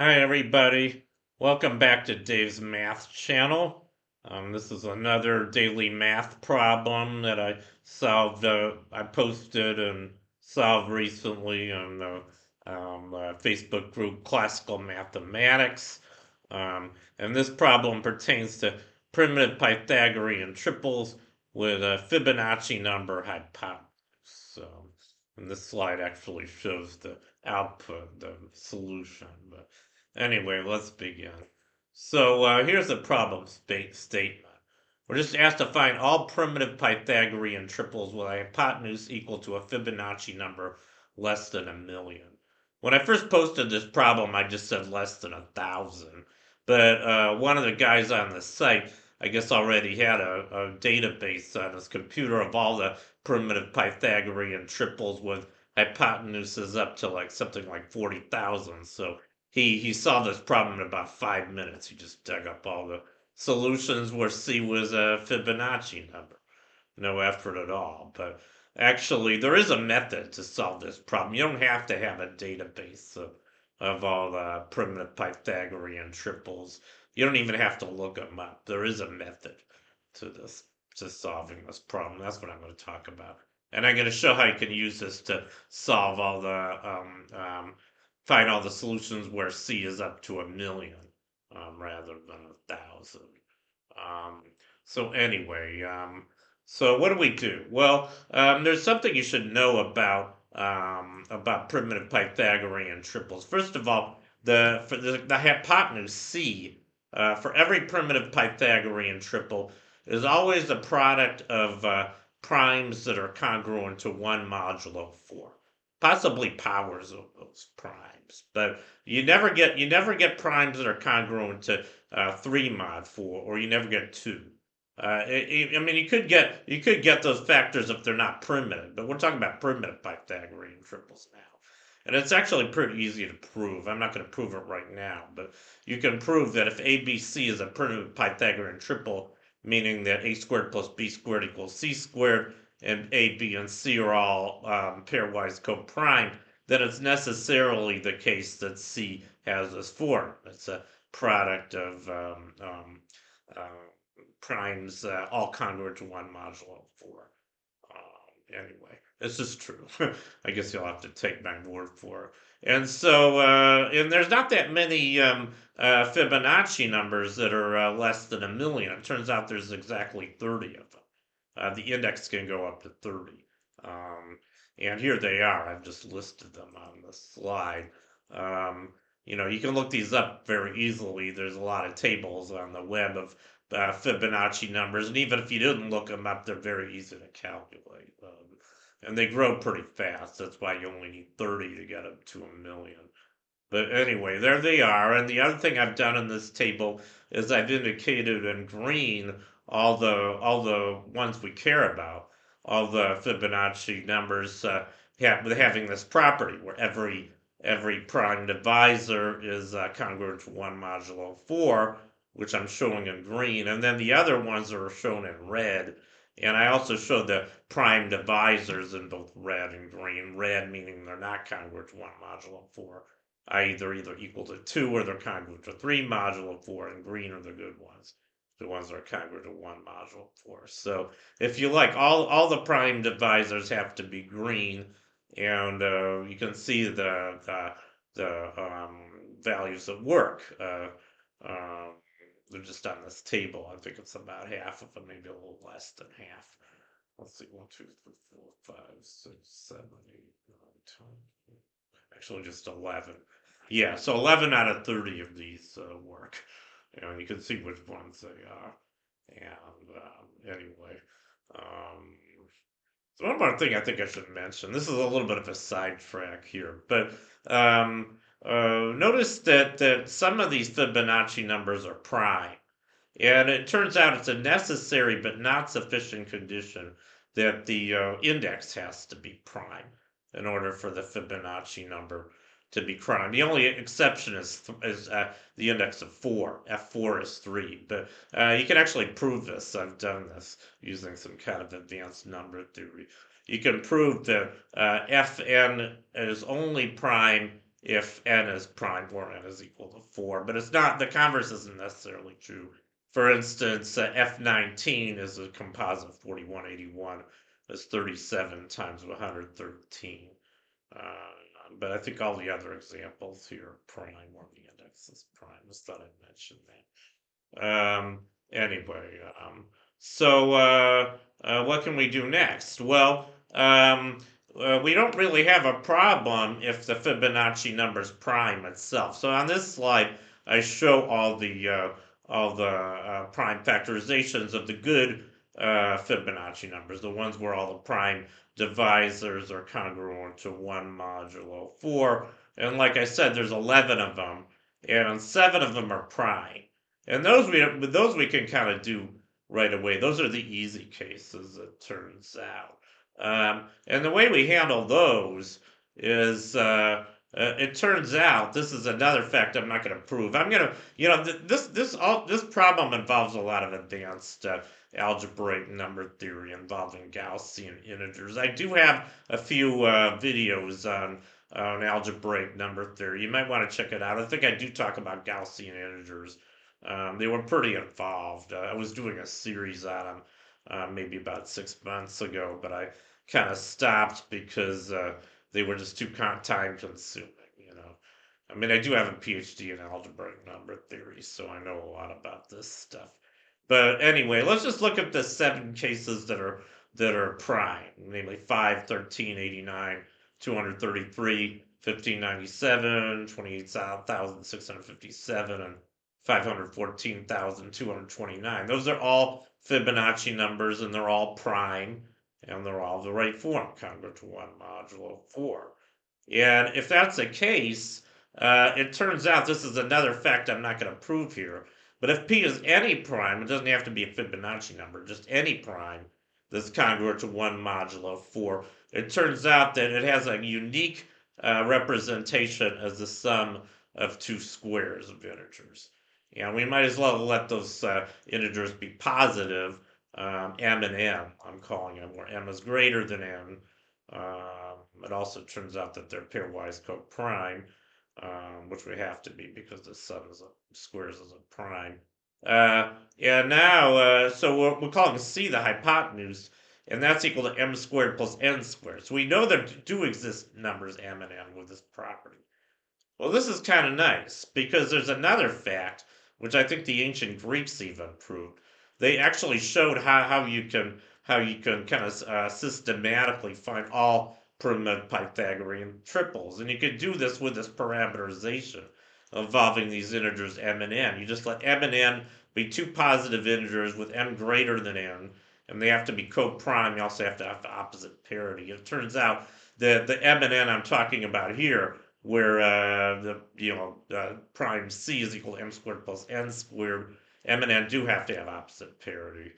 Hi everybody, welcome back to Dave's Math channel. This is another daily math problem that I solved, I posted and solved recently on the Facebook group Classical Mathematics. And this problem pertains to primitive Pythagorean triples with a Fibonacci number hypotenuse. And this slide actually shows the output, the solution. But anyway, let's begin. So here's the problem statement. We're just asked to find all primitive Pythagorean triples with a hypotenuse equal to a Fibonacci number less than 1,000,000. When I first posted this problem, I just said less than 1,000. But one of the guys on the site, I guess, already had a database on his computer of all the primitive Pythagorean triples with hypotenuses up to like something like 40,000. So he solved this problem in about 5 minutes. He just dug up all the solutions where C was a Fibonacci number. No effort at all. But actually, there is a method to solve this problem. You don't have to have a database of all the primitive Pythagorean triples. You don't even have to look them up. There is a method to this, to solving this problem. That's what I'm going to talk about. And I'm going to show how you can use this to solve all the, find all the solutions where C is up to 1,000,000 rather than 1,000. Um, so anyway, so what do we do? Well, there's something you should know about primitive Pythagorean triples. First of all, for the hypotenuse C for every primitive Pythagorean triple is always the product of primes that are congruent to 1 modulo 4, possibly powers of those primes, but you never get primes that are congruent to 3 mod 4, or you never get 2. I mean, you could get those factors if they're not primitive, but we're talking about primitive Pythagorean triples now. And it's actually pretty easy to prove. I'm not going to prove it right now, but you can prove that if ABC is a primitive Pythagorean triple, meaning that a squared plus b squared equals c squared, and a, b, and c are all pairwise co-prime, then it's necessarily the case that c has this form. It's a product of uh, primes all congruent to 1 modulo 4. Anyway, this is true. I guess you'll have to take my word for it. And so, and there's not that many Fibonacci numbers that are less than 1,000,000. It turns out there's exactly 30 of them. The index can go up to 30. Um, and here they are. I've just listed them on the slide. You can look these up very easily. There's a lot of tables on the web of Fibonacci numbers, and even if you didn't look them up, they're very easy to calculate. And they grow pretty fast. That's why you only need 30 to get up to 1,000,000. But anyway, there they are. And the other thing I've done in this table is I've indicated in green all the ones we care about, all the Fibonacci numbers having this property where every prime divisor is congruent to 1 modulo 4, which I'm showing in green, and then the other ones are shown in red. And I also showed the prime divisors in both red and green. Red meaning they're not congruent to 1 modulo 4, i.e. they're either equal to 2 or they're congruent to 3 modulo 4, and green are the good ones, the ones that are congruent to 1 modulo 4. So if you like, all the prime divisors have to be green, and you can see the values that work. They're just on this table. I think it's about half of them, maybe a little less than half. Let's see, 1, 2, 3, 4, 5, 6, 7, 8, 9, 10. Actually, just 11. Yeah, so 11 out of 30 of these work. And you can see which ones they are. And anyway, um, so one more thing I think I should mention. This is a little bit of a sidetrack here, but notice that some of these Fibonacci numbers are prime. And it turns out it's a necessary but not sufficient condition that the index has to be prime in order for the Fibonacci number to be prime. The only exception is the index of 4. F4 is 3. But you can actually prove this. I've done this using some kind of advanced number theory. You can prove that Fn is only prime if n is prime or n is equal to 4. But it's not, the converse isn't necessarily true. For instance, F19 is a composite 4181. That's 37 times 113. But I think all the other examples here are prime, or the index is prime. Just thought I'd mention that. Anyway, what can we do next? Well, we don't really have a problem if the Fibonacci number is prime itself. So on this slide, I show all the prime factorizations of the good Fibonacci numbers, the ones where all the prime divisors are congruent to 1 modulo 4. And like I said, there's 11 of them, and 7 of them are prime. And those we can kind of do right away. Those are the easy cases, it turns out. And the way we handle those is, it turns out, this is another fact I'm not going to prove. I'm going to, this problem involves a lot of advanced algebraic number theory involving Gaussian integers. I do have a few videos on algebraic number theory. You might want to check it out. I think I do talk about Gaussian integers. They were pretty involved. I was doing a series on them maybe about 6 months ago, but I kind of stopped because they were just too time consuming, I mean, I do have a PhD in algebraic number theory, so I know a lot about this stuff. But anyway, let's just look at the 7 cases that are prime, namely 5, 13, 89, 233, 1597, 28,657, and 514,229. Those are all Fibonacci numbers, and they're all prime, and they're all the right form, congruent to 1 modulo 4. And if that's the case, it turns out, this is another fact I'm not going to prove here, but if P is any prime, it doesn't have to be a Fibonacci number, just any prime that's congruent to 1 modulo 4, it turns out that it has a unique representation as the sum of 2 squares of integers. And we might as well let those integers be positive, m and n, I'm calling them, where m is greater than n. It also turns out that they're pairwise coprime, which we have to be because the sum of squares is a prime. And now, so we're calling C the hypotenuse, and that's equal to m squared plus n squared. So we know there do exist numbers m and n with this property. Well, this is kind of nice because there's another fact, which I think the ancient Greeks even proved. They actually showed how you can kind of systematically find all primitive Pythagorean triples, and you could do this with this parameterization involving these integers m and n. You just let m and n be 2 positive integers with m greater than n, and they have to be co-prime. You also have to have opposite parity. It turns out that the m and n I'm talking about here, where prime C is equal to m squared plus n squared, m and n do have to have opposite parity.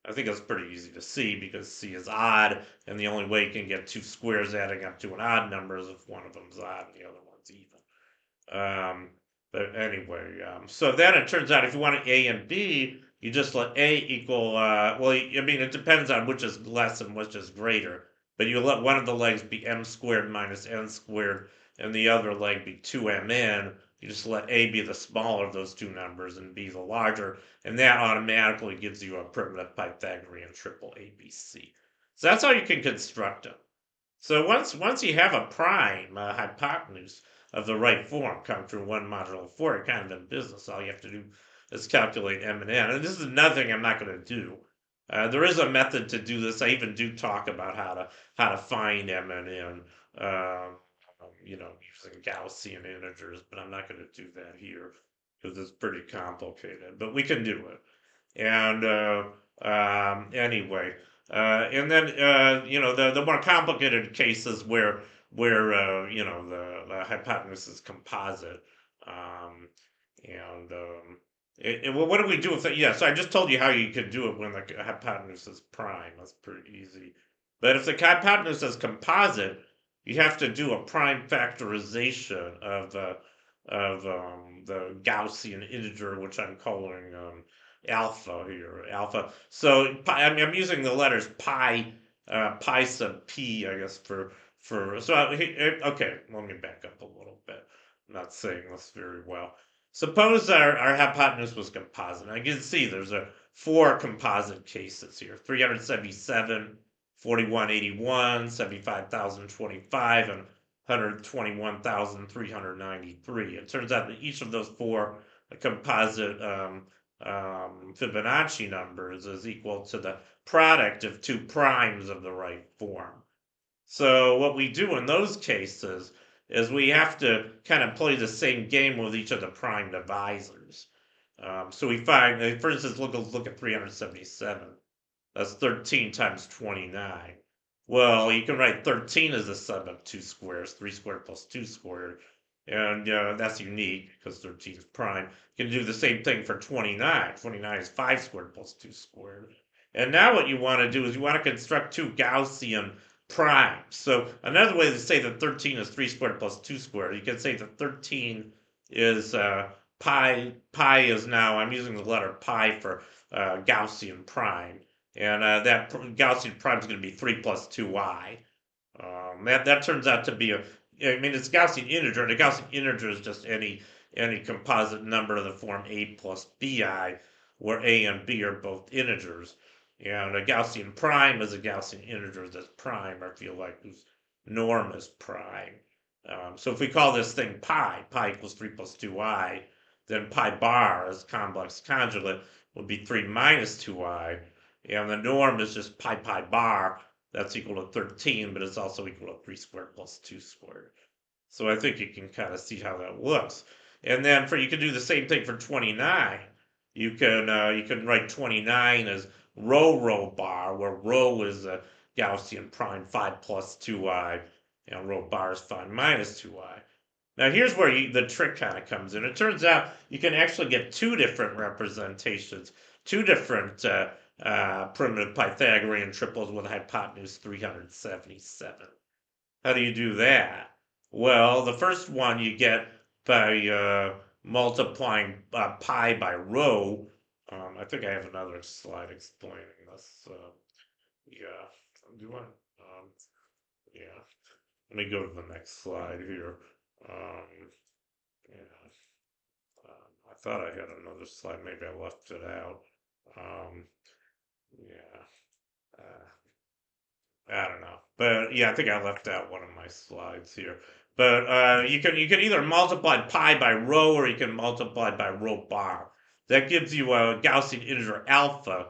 I think that's pretty easy to see because C is odd, and the only way you can get 2 squares adding up to an odd number is if one of them's odd and the other one's even. But anyway, so then it turns out if you want A and B, you just let A equal, well, I mean, it depends on which is less and which is greater. But you let one of the legs be m squared minus n squared, and the other leg be 2mn. You just let A be the smaller of those two numbers and B the larger, and that automatically gives you a primitive Pythagorean triple ABC. So that's how you can construct them. So once you have a prime hypotenuse of the right form come through 1 modulo 4, you're kind of in business. All you have to do is calculate m and n. And this is another thing I'm not going to do. There is a method to do this. I even do talk about how to find m and n, using Gaussian integers, but I'm not going to do that here because it's pretty complicated. But we can do it. And anyway, and then the more complicated cases where the hypotenuse is composite, well, what do we do with it? Yeah, so I just told you how you could do it when the hypotenuse is prime. That's pretty easy. But if the hypotenuse is composite, you have to do a prime factorization of the Gaussian integer, which I'm calling alpha here. Alpha. So I'm using the letters pi sub p, I guess, Okay, let me back up a little bit. I'm not saying this very well. Suppose our hypotenuse was composite. Now you can see there's four composite cases here: 377, 4181, 75,025, and 121,393. It turns out that each of those four composite Fibonacci numbers is equal to the product of two primes of the right form. So what we do in those cases is we have to kind of play the same game with each of the prime divisors. So we find, for instance, look at 377. That's 13 times 29. Well, you can write 13 as the sum of two squares, 3 squared plus 2 squared. And that's unique because 13 is prime. You can do the same thing for 29. 29 is 5 squared plus 2 squared. And now what you want to do is you want to construct two Gaussian primes. So another way to say that 13 is 3 squared plus 2 squared, you can say that 13 is pi is now, I'm using the letter pi for Gaussian prime. And that Gaussian prime is going to be 3 plus 2y. That turns out to be I mean, it's Gaussian integer, and a Gaussian integer is just any composite number of the form a plus bi, where a and b are both integers. And a Gaussian prime is a Gaussian integer that's prime, or if you like, whose norm is prime. So if we call this thing pi equals 3 plus 2y, then pi bar as complex conjugate will be 3 minus 2y, and the norm is just pi bar. That's equal to 13, but it's also equal to 3 squared plus 2 squared. So I think you can kind of see how that looks. And then you can do the same thing for 29. You can write 29 as rho bar, where rho is a Gaussian prime 5 plus 2y, and rho bar is 5 minus 2y. Now here's where the trick kind of comes in. It turns out you can actually get two different representations, two different primitive Pythagorean triples with hypotenuse 377. How do you do that? Well, the first one you get by multiplying pi by rho. I think I have another slide explaining this. Yeah, do I? Yeah. Let me go to the next slide here. Yeah. I thought I had another slide. Maybe I left it out. Yeah. I don't know, but yeah, I think I left out one of my slides here. But you can either multiply pi by rho or you can multiply by rho bar. That gives you a Gaussian integer alpha,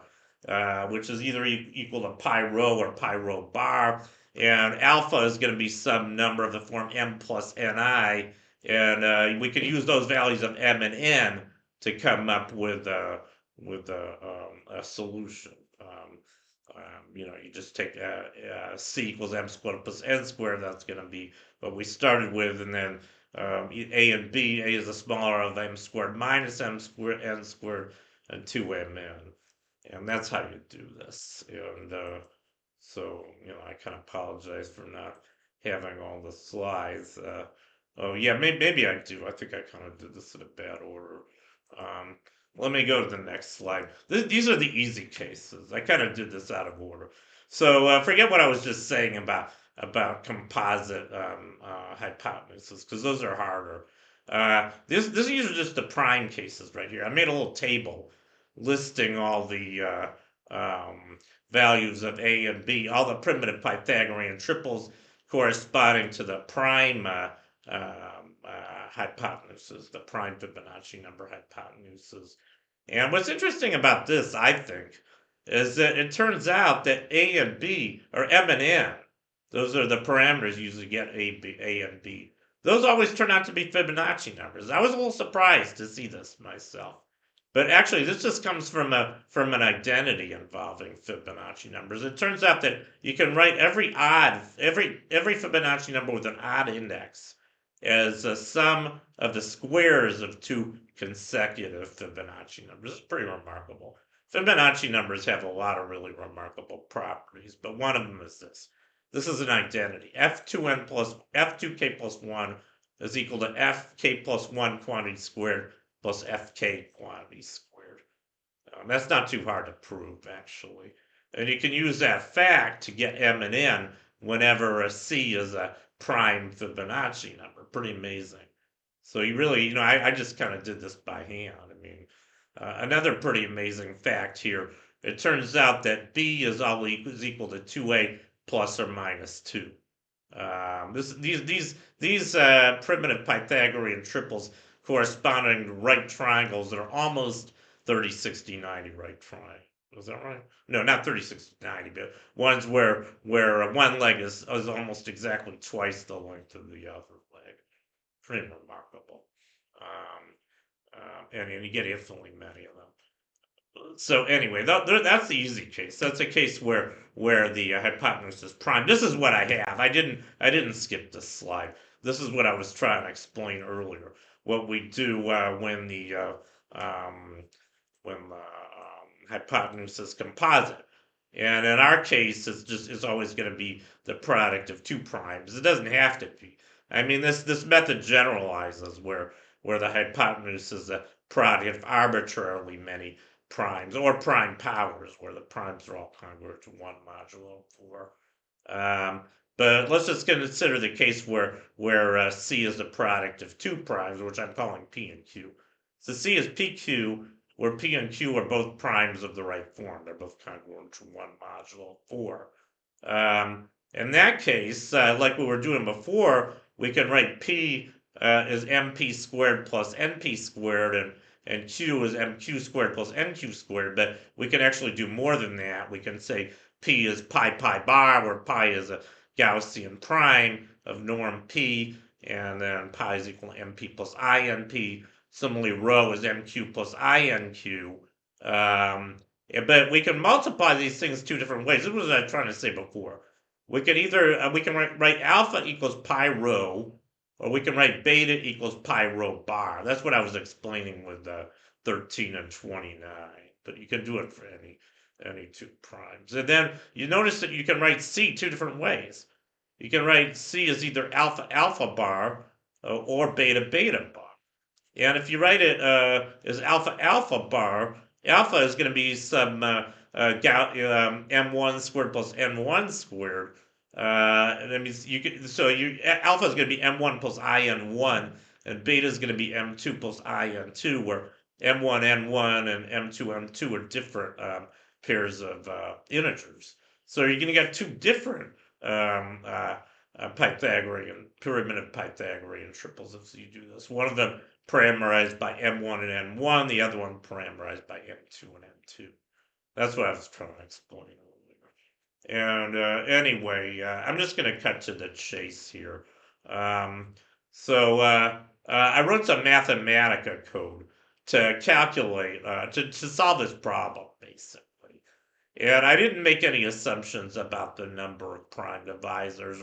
which is either equal to pi rho or pi rho bar. And alpha is going to be some number of the form m plus ni, and we can use those values of m and n to come up with a solution. You just take c equals m squared plus n squared. That's going to be what we started with, and then a and b. A is the smaller of m squared minus m squared, n squared, and 2mn. And that's how you do this. And so, I kind of apologize for not having all the slides. Oh, yeah, maybe I do. I think I kind of did this in a bad order. Let me go to the next slide. These are the easy cases. I kind of did this out of order. So forget what I was just saying about composite hypotenuses, because those are harder. These are just the prime cases right here. I made a little table listing all the values of A and B, all the primitive Pythagorean triples corresponding to the prime hypotenuses, the prime Fibonacci number hypotenuses. And what's interesting about this, I think, is that it turns out that A and B, or M and N, those are the parameters you usually get A and B. Those always turn out to be Fibonacci numbers. I was a little surprised to see this myself. But actually, this just comes from an identity involving Fibonacci numbers. It turns out that you can write every Fibonacci number with an odd index as a sum of the squares of two consecutive Fibonacci numbers. It's pretty remarkable. Fibonacci numbers have a lot of really remarkable properties, but one of them is this. This is an identity. F2k plus 1 is equal to fk plus 1 quantity squared plus fk quantity squared. That's not too hard to prove, actually. And you can use that fact to get m and n whenever a C is a prime Fibonacci number. Pretty amazing. So you really, I just kind of did this by hand. I mean, another pretty amazing fact here. It turns out that B is equal to 2A plus or minus 2. These primitive Pythagorean triples corresponding to right triangles that are almost 30, 60, 90 right triangles. Is that right? No, not 30, 60, 90, but ones where one leg is almost exactly twice the length of the other leg. Pretty remarkable. Um, and you get infinitely many of them. So anyway, that's the easy case. That's a case where the hypotenuse is prime. This is what I have. I didn't skip this slide. This is what I was trying to explain earlier. What we do um, when the hypotenuse is composite. And in our case, it's always going to be the product of two primes. It doesn't have to be. I mean, this method generalizes where the hypotenuse is a product of arbitrarily many primes or prime powers, where the primes are all congruent to 1 modulo 4. But let's just consider the case where C is the product of two primes, which I'm calling P and Q. So C is PQ, where P and Q are both primes of the right form. They're both congruent to 1 modulo 4. In that case, like we were doing before, we can write P is MP squared plus NP squared, and Q is MQ squared plus NQ squared, but we can actually do more than that. We can say P is pi pi bar, where pi is a Gaussian prime of norm P, and then pi is equal to MP plus INP. Similarly, rho is MQ plus INQ. But we can multiply these things two different ways. This was what I was trying to say before. We can either we can write alpha equals pi rho, or we can write beta equals pi rho bar. That's what I was explaining with 13 and 29. But you can do it for any two primes. And then you notice that you can write C two different ways. You can write C as either alpha alpha bar or beta beta bar. And if you write it as alpha alpha bar, alpha is going to be some m1 squared plus n1 squared. That means alpha is going to be m1 plus in1, and beta is going to be m2 plus in2, where m1 n1 and m2 m2 are different pairs of integers. So you're going to get two different Pythagorean, primitive Pythagorean triples if you do this. One of them parameterized by m1 and n1, the other one parameterized by m2 and n2. That's what I was trying to explain earlier. And anyway, I'm just going to cut to the chase here. I wrote some Mathematica code to calculate, to solve this problem, basically. And I didn't make any assumptions about the number of prime divisors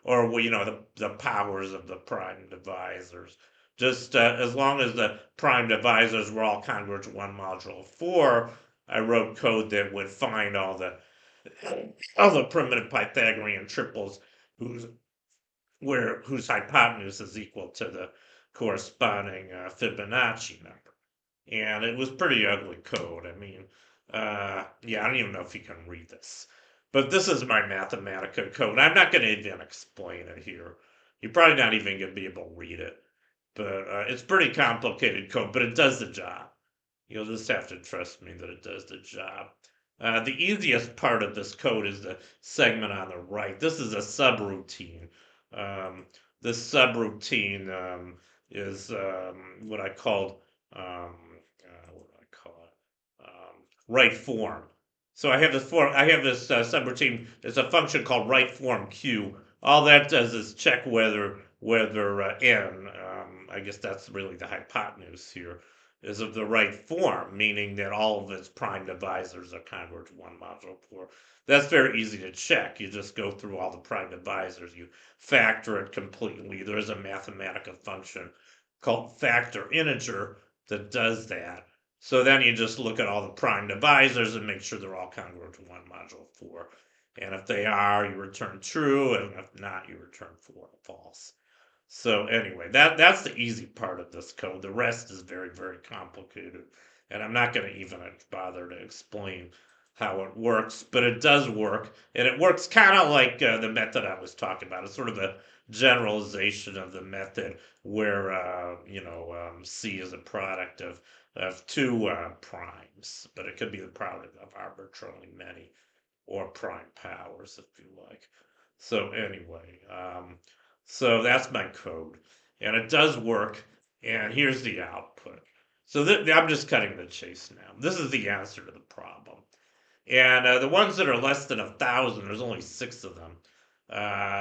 or the powers of the prime divisors. Just as long as the prime divisors were all congruent to 1 modulo 4, I wrote code that would find all the primitive Pythagorean triples whose hypotenuse is equal to the corresponding Fibonacci number. And it was pretty ugly code. I mean, yeah, I don't even know if you can read this. But this is my Mathematica code. I'm not going to even explain it here. You're probably not even going to be able to read it. But it's pretty complicated code, but it does the job. You'll just have to trust me that it does the job. The easiest part of this code is the segment on the right. This is a subroutine. This subroutine is what I called right form. So I have this subroutine. It's a function called right form Q. All that does is check whether n, I guess that's really the hypotenuse here, is of the right form, meaning that all of its prime divisors are congruent to 1 modulo 4. That's very easy to check. You just go through all the prime divisors. You factor it completely. There is a Mathematica function called factor integer that does that. So then you just look at all the prime divisors and make sure they're all congruent to 1 modulo 4. And if they are, you return true, and if not, you return false. So anyway, that's the easy part of this code. The rest is very, very complicated, and I'm not going to even bother to explain how it works, but it does work, and it works kind of like the method I was talking about. It's sort of a generalization of the method where C is a product of two primes, but it could be the product of arbitrarily many or prime powers if you like. So anyway, so that's my code, and it does work. And here's the output. So I'm just cutting the chase now. This is the answer to the problem. And the ones that are less than 1,000, there's only 6 of them.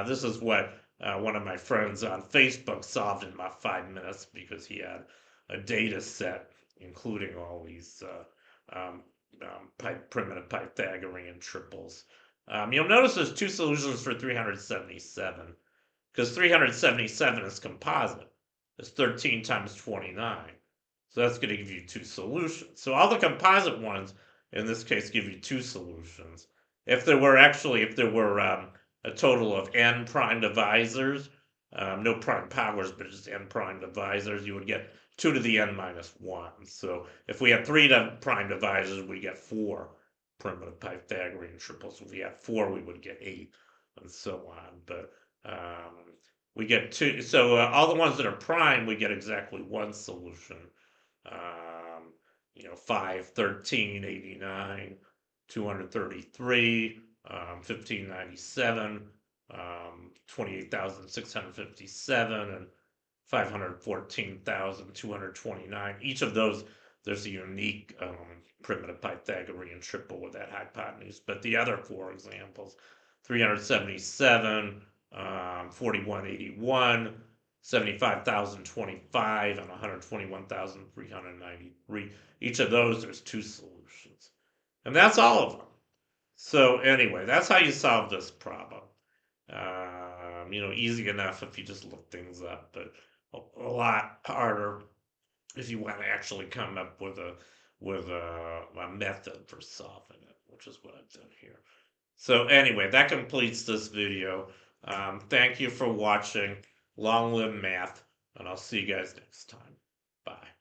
This is what one of my friends on Facebook solved in about 5 minutes because he had a data set including all these primitive Pythagorean triples. You'll notice there's 2 solutions for 377 because 377 is composite. It's 13 times 29. So that's going to give you 2 solutions. So all the composite ones in this case give you 2 solutions. If there were a total of n prime divisors, no prime powers, but just n prime divisors, you would get 2 to the n minus 1. So if we had 3 prime divisors, we get 4 primitive Pythagorean triples. If we had 4, we would get 8, and so on. But we get 2. So all the ones that are prime, we get exactly 1 solution. 5, 13, 89, 233, 1597, 28,657, and 514,229. Each of those, there's a unique primitive Pythagorean triple with that hypotenuse. But the other 4 examples, 377, 4181, 75,025, and 121,393. Each of those, there's 2 solutions. And that's all of them. So anyway, that's how you solve this problem. Easy enough if you just look things up, but a lot harder if you want to actually come up with a method for solving it, which is what I've done here. So anyway, that completes this video. Thank you for watching. Long live math, and I'll see you guys next time. Bye.